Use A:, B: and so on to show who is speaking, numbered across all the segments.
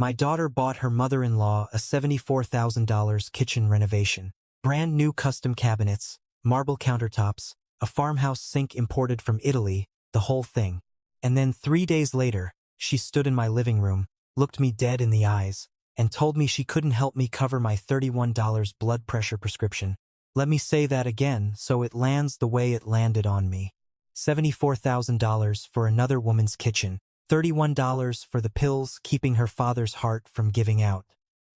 A: My daughter bought her mother-in-law a $74,000 kitchen renovation. Brand new custom cabinets, marble countertops, a farmhouse sink imported from Italy, the whole thing. And then 3 days later, she stood in my living room, looked me dead in the eyes, and told me she couldn't help me cover my $31 blood pressure prescription. Let me say that again so it lands the way it landed on me. $74,000 for another woman's kitchen. $31 for the pills keeping her father's heart from giving out.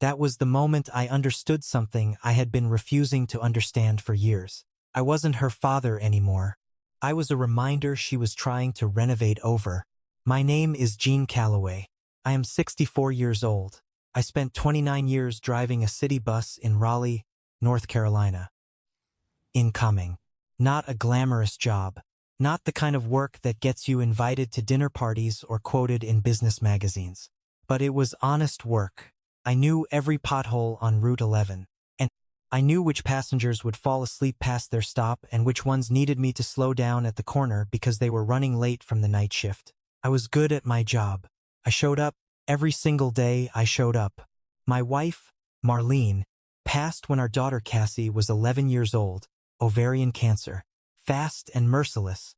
A: That was the moment I understood something I had been refusing to understand for years. I wasn't her father anymore. I was a reminder she was trying to renovate over. My name is Gene Calloway. I am 64 years old. I spent 29 years driving a city bus in Raleigh, North Carolina. Incoming. Not a glamorous job. Not the kind of work that gets you invited to dinner parties or quoted in business magazines. But it was honest work. I knew every pothole on Route 11. And I knew which passengers would fall asleep past their stop and which ones needed me to slow down at the corner because they were running late from the night shift. I was good at my job. I showed up. Every single day I showed up. My wife, Marlene, passed when our daughter Cassie was 11 years old, ovarian cancer. Fast and merciless.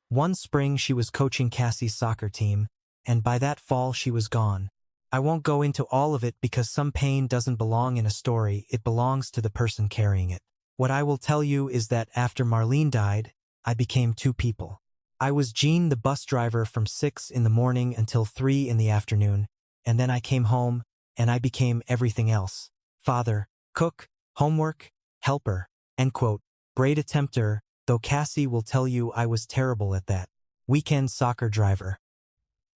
A: One spring she was coaching Cassie's soccer team, and by that fall she was gone. I won't go into all of it because some pain doesn't belong in a story, it belongs to the person carrying it. What I will tell you is that after Marlene died, I became two people. I was Gene, the bus driver from 6 in the morning until 3 in the afternoon, and then I came home, and I became everything else. Father, cook, homework, helper, end quote. Great attempter, though Cassie will tell you I was terrible at that. Weekend soccer driver.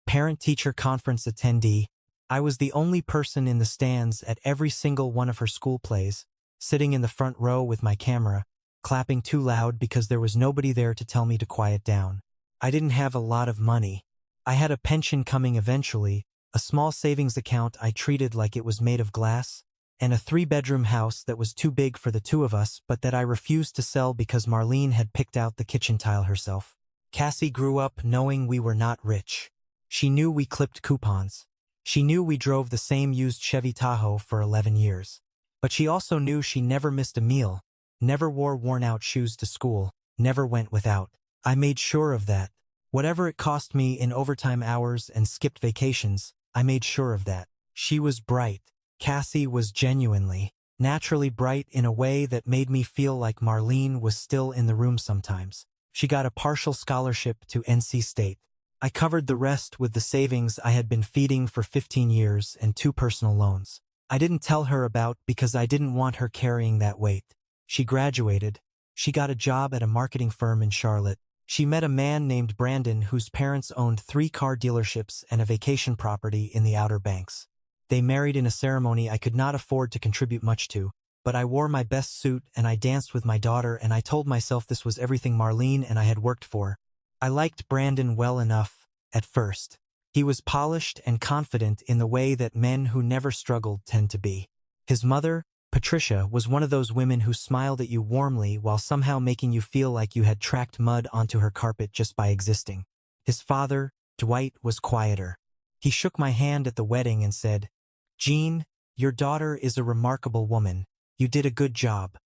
A: Parent-teacher conference attendee. I was the only person in the stands at every single one of her school plays, sitting in the front row with my camera, clapping too loud because there was nobody there to tell me to quiet down. I didn't have a lot of money. I had a pension coming eventually, a small savings account I treated like it was made of glass, and a 3-bedroom house that was too big for the two of us but that I refused to sell because Marlene had picked out the kitchen tile herself. Cassie grew up knowing we were not rich. She knew we clipped coupons. She knew we drove the same used Chevy Tahoe for 11 years. But she also knew she never missed a meal, never wore worn-out shoes to school, never went without. I made sure of that. Whatever it cost me in overtime hours and skipped vacations, I made sure of that. She was bright. Cassie was genuinely, naturally bright in a way that made me feel like Marlene was still in the room sometimes. She got a partial scholarship to NC State. I covered the rest with the savings I had been feeding for 15 years and 2 personal loans. I didn't tell her about because I didn't want her carrying that weight. She graduated. She got a job at a marketing firm in Charlotte. She met a man named Brandon whose parents owned 3 car dealerships and a vacation property in the Outer Banks. They married in a ceremony I could not afford to contribute much to, but I wore my best suit and I danced with my daughter and I told myself this was everything Marlene and I had worked for. I liked Brandon well enough, at first. He was polished and confident in the way that men who never struggled tend to be. His mother, Patricia, was one of those women who smiled at you warmly while somehow making you feel like you had tracked mud onto her carpet just by existing. His father, Dwight, was quieter. He shook my hand at the wedding and said, "Gene, your daughter is a remarkable woman. You did a good job."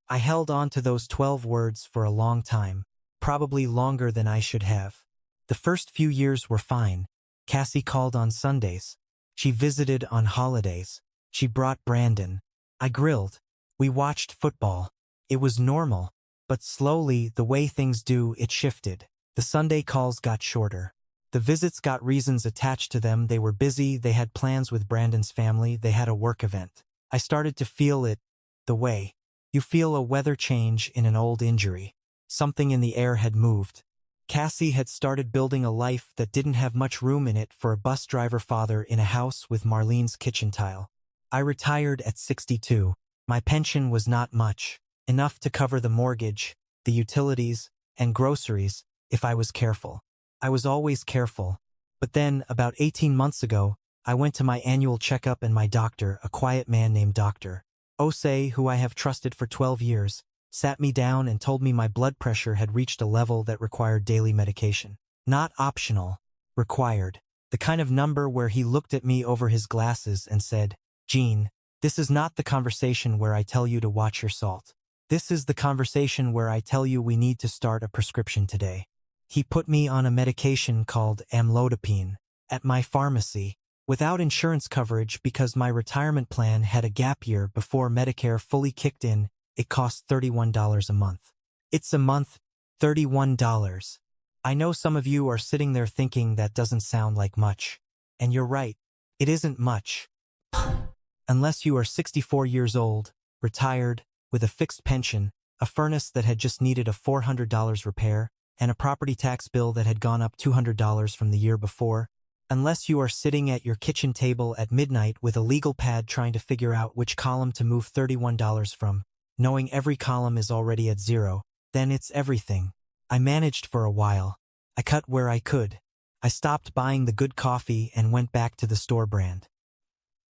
A: I held on to those 12 words for a long time, probably longer than I should have. The first few years were fine. Cassie called on Sundays. She visited on holidays. She brought Brandon. I grilled. We watched football. It was normal, but slowly, the way things do, it shifted. The Sunday calls got shorter. The visits got reasons attached to them. They were busy, they had plans with Brandon's family, they had a work event. I started to feel it, the way you feel a weather change in an old injury. Something in the air had moved. Cassie had started building a life that didn't have much room in it for a bus driver father in a house with Marlene's kitchen tile. I retired at 62. My pension was not much, enough to cover the mortgage, the utilities, and groceries, if I was careful. I was always careful. But then, about 18 months ago, I went to my annual checkup and my doctor, a quiet man named Dr. Osei, who I have trusted for 12 years, sat me down and told me my blood pressure had reached a level that required daily medication. Not optional, required. The kind of number where he looked at me over his glasses and said, "Gene, this is not the conversation where I tell you to watch your salt. This is the conversation where I tell you we need to start a prescription today." He put me on a medication called amlodipine at my pharmacy without insurance coverage because my retirement plan had a gap year before Medicare fully kicked in. It cost $31 a month. It's a month, $31. I know some of you are sitting there thinking that doesn't sound like much. And you're right, it isn't much. Unless you are 64 years old, retired, with a fixed pension, a furnace that had just needed a $400 repair, and a property tax bill that had gone up $200 from the year before. Unless you are sitting at your kitchen table at midnight with a legal pad trying to figure out which column to move $31 from, knowing every column is already at zero, then it's everything. I managed for a while. I cut where I could. I stopped buying the good coffee and went back to the store brand.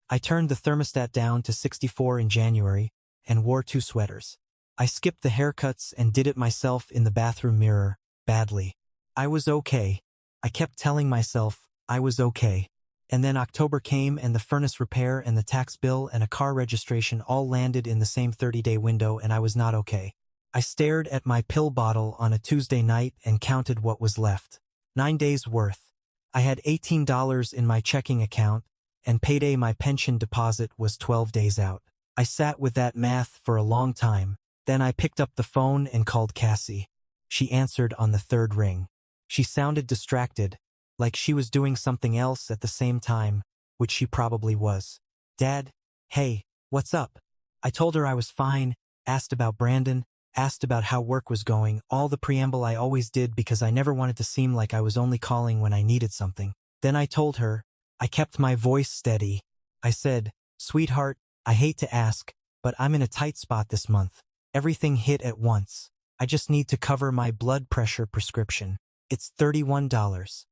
A: I turned the thermostat down to 64 in January and wore 2 sweaters. I skipped the haircuts and did it myself in the bathroom mirror, badly. I was okay. I kept telling myself I was okay. And then October came and the furnace repair and the tax bill and a car registration all landed in the same 30-day window and I was not okay. I stared at my pill bottle on a Tuesday night and counted what was left. 9 days worth. I had $18 in my checking account, and payday my pension deposit was 12 days out. I sat with that math for a long time. Then I picked up the phone and called Cassie. She answered on the 3rd ring. She sounded distracted, like she was doing something else at the same time, which she probably was. "Dad, hey, what's up?" I told her I was fine, asked about Brandon, asked about how work was going, all the preamble I always did because I never wanted to seem like I was only calling when I needed something. Then I told her. I kept my voice steady. I said, "Sweetheart, I hate to ask, but I'm in a tight spot this month. Everything hit at once. I just need to cover my blood pressure prescription. It's $31.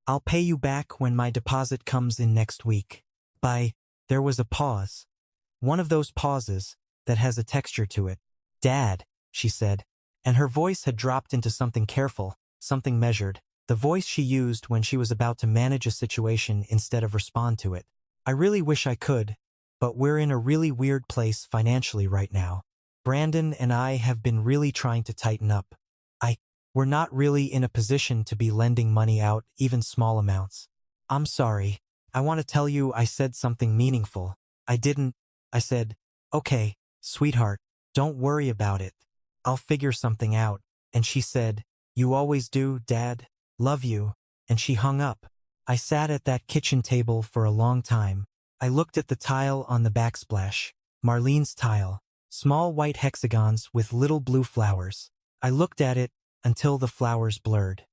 A: I'll pay you back when my deposit comes in next week. Bye." There was a pause. One of those pauses that has a texture to it. "Dad," she said, and her voice had dropped into something careful, something measured, the voice she used when she was about to manage a situation instead of respond to it. "I really wish I could, but we're in a really weird place financially right now. Brandon and I have been really trying to tighten up. We're not really in a position to be lending money out, even small amounts. I'm sorry. I want to tell you I said something meaningful. I didn't. I said, "Okay, sweetheart, don't worry about it. I'll figure something out." And she said, "You always do, Dad. Love you." And she hung up. I sat at that kitchen table for a long time. I looked at the tile on the backsplash. Marlene's tile. Small white hexagons with little blue flowers. I looked at it until the flowers blurred.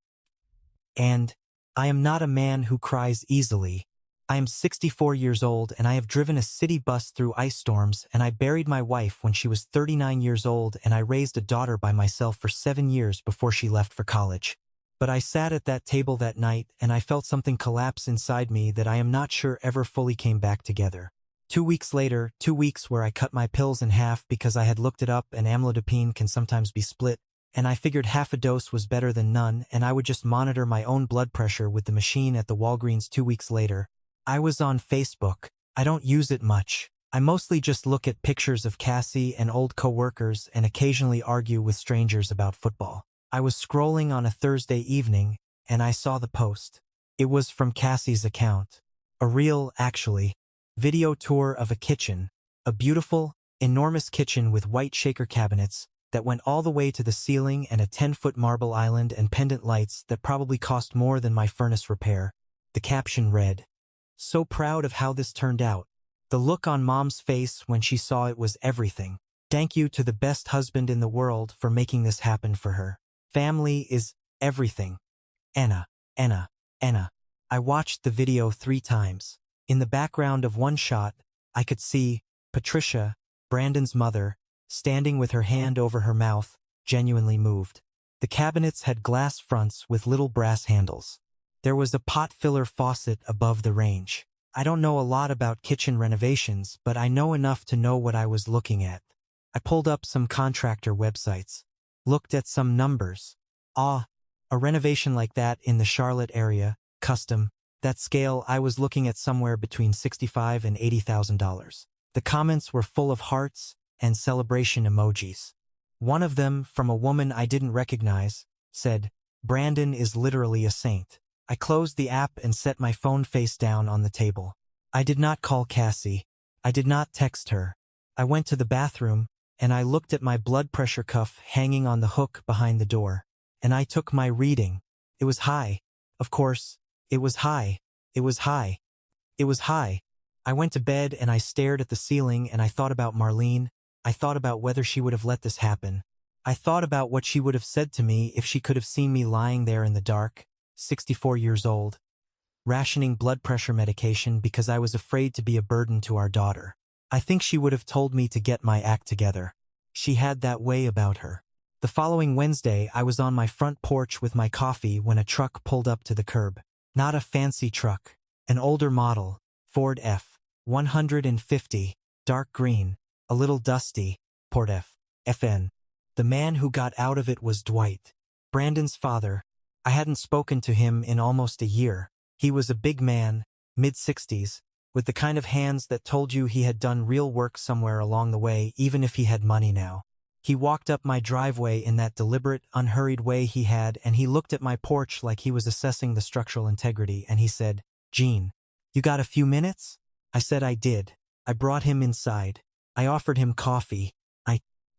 A: And I am not a man who cries easily. I am 64 years old and I have driven a city bus through ice storms and I buried my wife when she was 39 years old and I raised a daughter by myself for 7 years before she left for college. But I sat at that table that night and I felt something collapse inside me that I am not sure ever fully came back together. 2 weeks later, 2 weeks where I cut my pills in half because I had looked it up and amlodipine can sometimes be split, and I figured half a dose was better than none and I would just monitor my own blood pressure with the machine at the Walgreens 2 weeks later. I was on Facebook. I don't use it much. I mostly just look at pictures of Cassie and old coworkers and occasionally argue with strangers about football. I was scrolling on a Thursday evening and I saw the post. It was from Cassie's account. A real, actually, video tour of a kitchen. A beautiful, enormous kitchen with white shaker cabinets that went all the way to the ceiling and a 10-foot marble island and pendant lights that probably cost more than my furnace repair. The caption read, "So proud of how this turned out. The look on Mom's face when she saw it was everything. Thank you to the best husband in the world for making this happen for her. Family is everything. Anna, Anna, Anna." I watched the video 3 times. In the background of one shot, I could see Patricia, Brandon's mother, standing with her hand over her mouth, genuinely moved. The cabinets had glass fronts with little brass handles. There was a pot filler faucet above the range. I don't know a lot about kitchen renovations, but I know enough to know what I was looking at. I pulled up some contractor websites, looked at some numbers. A A renovation like that in the Charlotte area, custom, that scale, I was looking at somewhere between $65,000 and $80,000. The comments were full of hearts and celebration emojis. One of them, from a woman I didn't recognize, said, "Brandon is literally a saint." I closed the app and set my phone face down on the table. I did not call Cassie. I did not text her. I went to the bathroom, and I looked at my blood pressure cuff hanging on the hook behind the door. And I took my reading. It was high. Of course, it was high. It was high. It was high. I went to bed and I stared at the ceiling and I thought about Marlene. I thought about whether she would have let this happen. I thought about what she would have said to me if she could have seen me lying there in the dark, 64 years old, rationing blood pressure medication because I was afraid to be a burden to our daughter. I think she would have told me to get my act together. She had that way about her. The following Wednesday, I was on my front porch with my coffee when a truck pulled up to the curb. Not a fancy truck. An older model, Ford F-150, dark green, a little dusty, Ford F-FN. The man who got out of it was Dwight, Brandon's father. I hadn't spoken to him in almost a year. He was a big man, mid-60s, with the kind of hands that told you he had done real work somewhere along the way, even if he had money now. He walked up my driveway in that deliberate, unhurried way he had, and he looked at my porch like he was assessing the structural integrity, and he said, "Gene, you got a few minutes?" I said I did. I brought him inside. I offered him coffee.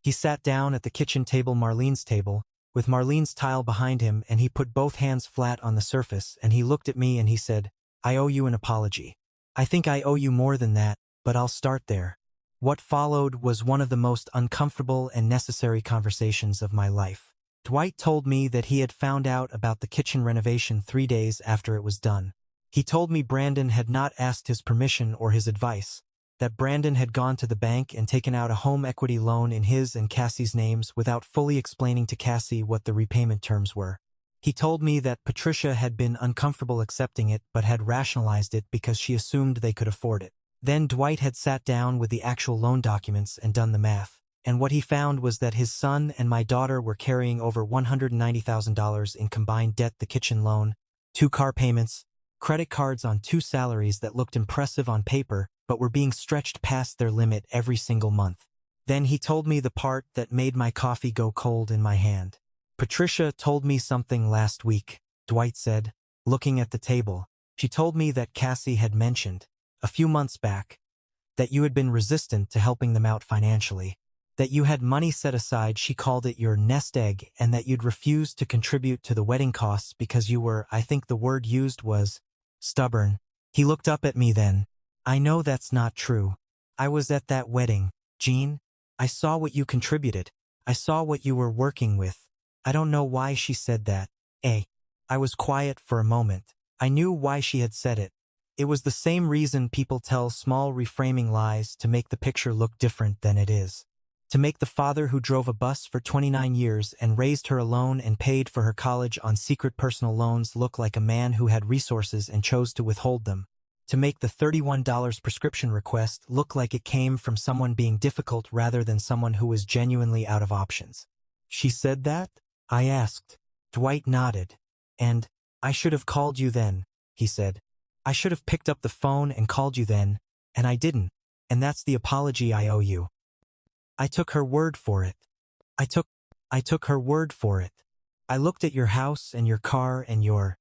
A: He sat down at the kitchen table, Marlene's table, with Marlene's tile behind him, and he put both hands flat on the surface, and he looked at me and he said, "I owe you an apology. I think I owe you more than that, but I'll start there." What followed was one of the most uncomfortable and necessary conversations of my life. Dwight told me that he had found out about the kitchen renovation 3 days after it was done. He told me Brandon had not asked his permission or his advice, that Brandon had gone to the bank and taken out a home equity loan in his and Cassie's names without fully explaining to Cassie what the repayment terms were. He told me that Patricia had been uncomfortable accepting it but had rationalized it because she assumed they could afford it. Then Dwight had sat down with the actual loan documents and done the math, and what he found was that his son and my daughter were carrying over $190,000 in combined debt: the kitchen loan, 2 car payments, credit cards on 2 salaries that looked impressive on paper but were being stretched past their limit every single month. Then he told me the part that made my coffee go cold in my hand. "Patricia told me something last week," Dwight said, looking at the table. "She told me that Cassie had mentioned, a few months back, that you had been resistant to helping them out financially, that you had money set aside, she called it your nest egg, and that you'd refused to contribute to the wedding costs because you were, I think the word used was, stubborn." He looked up at me then. "I know that's not true. I was at that wedding, Gene. I saw what you contributed. I saw what you were working with." I don't know why she said that. I was quiet for a moment. I knew why she had said it. It was the same reason people tell small reframing lies, to make the picture look different than it is. To make the father who drove a bus for 29 years and raised her alone and paid for her college on secret personal loans look like a man who had resources and chose to withhold them. To make the $31 prescription request look like it came from someone being difficult rather than someone who was genuinely out of options. "She said that?" I asked. Dwight nodded. "And I should have called you then," he said. "I should have picked up the phone and called you then, and I didn't, and that's the apology I owe you." I took her word for it. I took her word for it. I looked at your house and your car and your...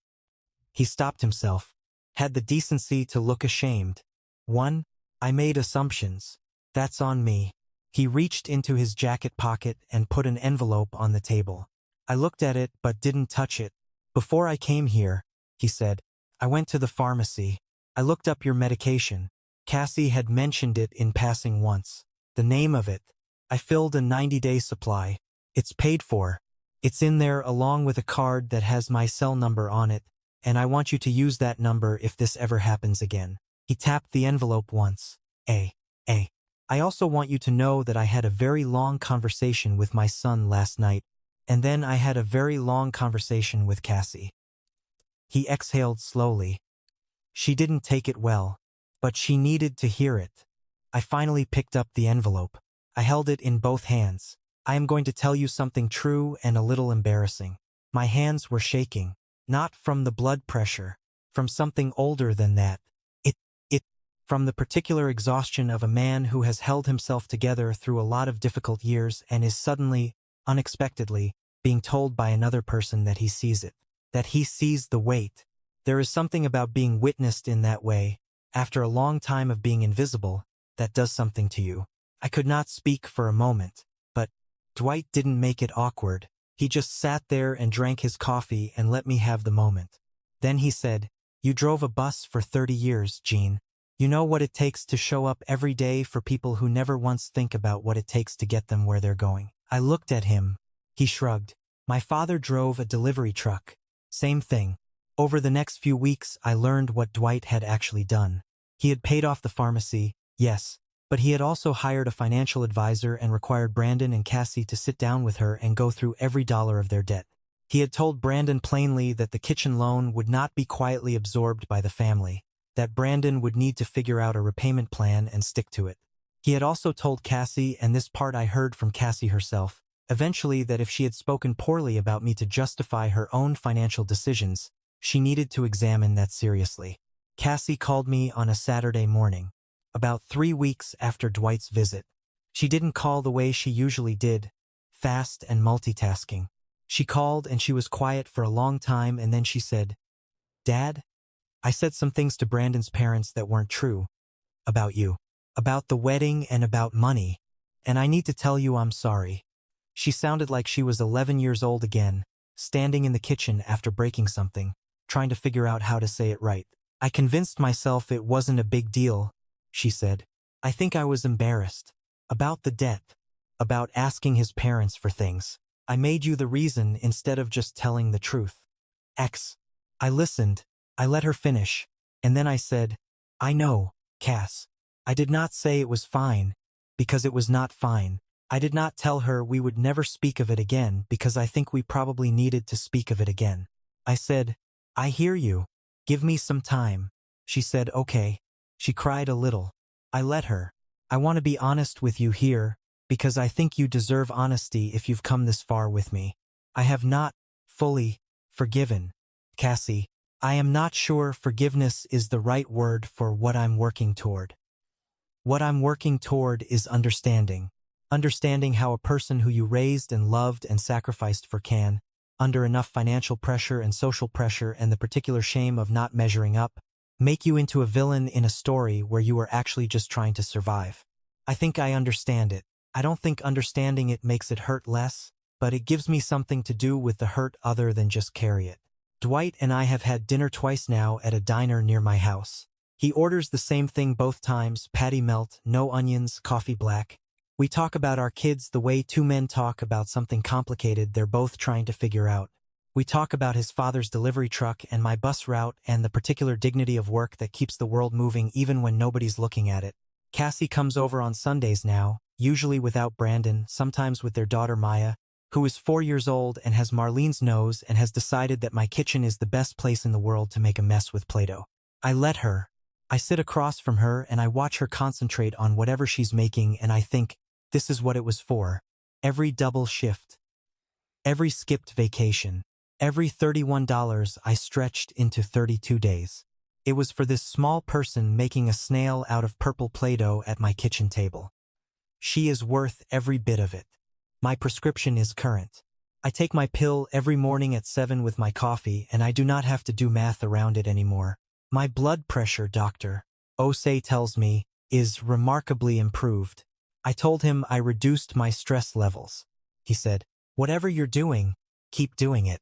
A: He stopped himself, had the decency to look ashamed. "1, I made assumptions. That's on me." He reached into his jacket pocket and put an envelope on the table. I looked at it but didn't touch it. "Before I came here," he said, "I went to the pharmacy. I looked up your medication. Cassie had mentioned it in passing once. The name of it. I filled a 90-day supply. It's paid for. It's in there along with a card that has my cell number on it, and I want you to use that number if this ever happens again." He tapped the envelope once. I also want you to know that I had a very long conversation with my son last night, and then I had a very long conversation with Cassie." He exhaled slowly. "She didn't take it well, but she needed to hear it." I finally picked up the envelope. I held it in both hands. "I am going to tell you something true and a little embarrassing. My hands were shaking. Not from the blood pressure. From something older than that. It, from the particular exhaustion of a man who has held himself together through a lot of difficult years and is suddenly, unexpectedly, being told by another person that he sees it. That he sees the weight. There is something about being witnessed in that way, after a long time of being invisible, that does something to you. I could not speak for a moment, but Dwight didn't make it awkward. He just sat there and drank his coffee and let me have the moment. Then he said, "You drove a bus for 30 years, Jean. You know what it takes to show up every day for people who never once think about what it takes to get them where they're going." I looked at him. He shrugged. My father drove a delivery truck. Same thing. Over the next few weeks, I learned what Dwight had actually done. He had paid off the pharmacy, yes, but he had also hired a financial advisor and required Brandon and Cassie to sit down with her and go through every dollar of their debt. He had told Brandon plainly that the kitchen loan would not be quietly absorbed by the family, that Brandon would need to figure out a repayment plan and stick to it. He had also told Cassie, and this part I heard from Cassie herself, eventually, that if she had spoken poorly about me to justify her own financial decisions, she needed to examine that seriously. Cassie called me on a Saturday morning, about 3 weeks after Dwight's visit. She didn't call the way she usually did, fast and multitasking. She called and she was quiet for a long time and then she said, "Dad, I said some things to Brandon's parents that weren't true. About you. About the wedding and about money. And I need to tell you I'm sorry." She sounded like she was 11 years old again, standing in the kitchen after breaking something, trying to figure out how to say it right. "I convinced myself it wasn't a big deal," she said. "I think I was embarrassed. About the debt. About asking his parents for things. I made you the reason instead of just telling the truth." I listened. I let her finish. And then I said, "I know, Cass. I did not say it was fine, because it was not fine. I did not tell her we would never speak of it again because I think we probably needed to speak of it again. I said, 'I hear you. Give me some time.' She said, 'Okay.' She cried a little. I let her. I want to be honest with you here, because I think you deserve honesty if you've come this far with me. I have not fully forgiven, Cassie. I am not sure forgiveness is the right word for what I'm working toward. What I'm working toward is understanding. Understanding how a person who you raised and loved and sacrificed for can, under enough financial pressure and social pressure and the particular shame of not measuring up, make you into a villain in a story where you are actually just trying to survive. I think I understand it. I don't think understanding it makes it hurt less, but it gives me something to do with the hurt other than just carry it. Dwight and I have had dinner twice now at a diner near my house. He orders the same thing both times, patty melt, no onions, coffee black. We talk about our kids the way two men talk about something complicated they're both trying to figure out. We talk about his father's delivery truck and my bus route and the particular dignity of work that keeps the world moving even when nobody's looking at it. Cassie comes over on Sundays now, usually without Brandon, sometimes with their daughter Maya, who is 4 years old and has Marlene's nose and has decided that my kitchen is the best place in the world to make a mess with Play-Doh. I let her. I sit across from her and I watch her concentrate on whatever she's making and I think, this is what it was for. Every double shift. Every skipped vacation. Every $31 I stretched into 32 days. It was for this small person making a snail out of purple Play-Doh at my kitchen table. She is worth every bit of it. My prescription is current. I take my pill every morning at 7 with my coffee and I do not have to do math around it anymore. My blood pressure, Dr. Osei tells me, is remarkably improved. I told him I reduced my stress levels. He said, "Whatever you're doing, keep doing it."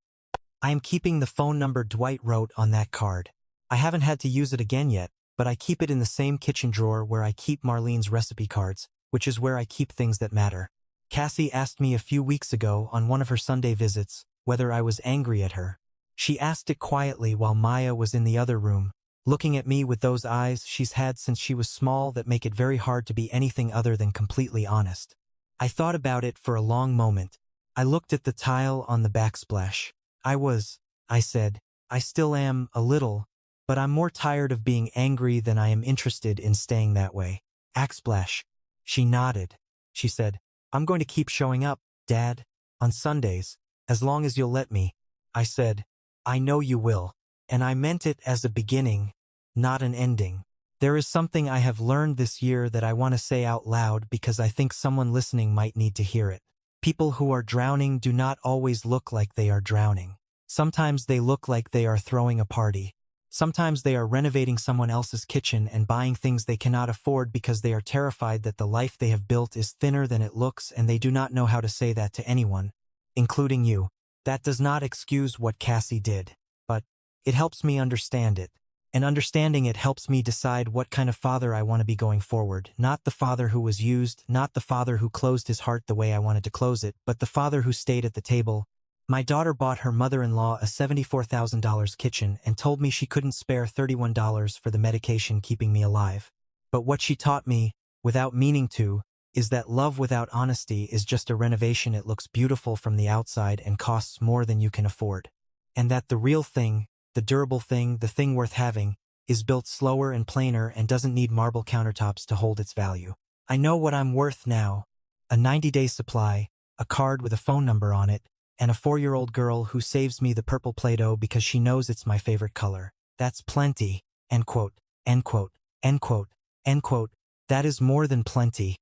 A: I am keeping the phone number Dwight wrote on that card. I haven't had to use it again yet, but I keep it in the same kitchen drawer where I keep Marlene's recipe cards, which is where I keep things that matter. Cassie asked me a few weeks ago on one of her Sunday visits whether I was angry at her. She asked it quietly while Maya was in the other room, looking at me with those eyes she's had since she was small that make it very hard to be anything other than completely honest. I thought about it for a long moment. I looked at the tile on the backsplash. I said, I still am, a little, but I'm more tired of being angry than I am interested in staying that way. Backsplash. She nodded. She said, "I'm going to keep showing up, Dad, on Sundays, as long as you'll let me." I said, I know you will. And I meant it as a beginning, not an ending. There is something I have learned this year that I want to say out loud because I think someone listening might need to hear it. People who are drowning do not always look like they are drowning. Sometimes they look like they are throwing a party. Sometimes they are renovating someone else's kitchen and buying things they cannot afford because they are terrified that the life they have built is thinner than it looks, and they do not know how to say that to anyone, including you. That does not excuse what Cassie did, but it helps me understand it. And understanding it helps me decide what kind of father I want to be going forward. Not the father who was used, not the father who closed his heart the way I wanted to close it, but the father who stayed at the table. My daughter bought her mother-in-law a $74,000 kitchen and told me she couldn't spare $31 for the medication keeping me alive. But what she taught me, without meaning to, is that love without honesty is just a renovation. It looks beautiful from the outside and costs more than you can afford. And that the real thing, the durable thing, the thing worth having, is built slower and plainer and doesn't need marble countertops to hold its value. I know what I'm worth now. A 90-day supply, a card with a phone number on it, and a 4-year-old girl who saves me the purple Play-Doh because she knows it's my favorite color. That's plenty. End quote. End quote. End quote. End quote. That is more than plenty.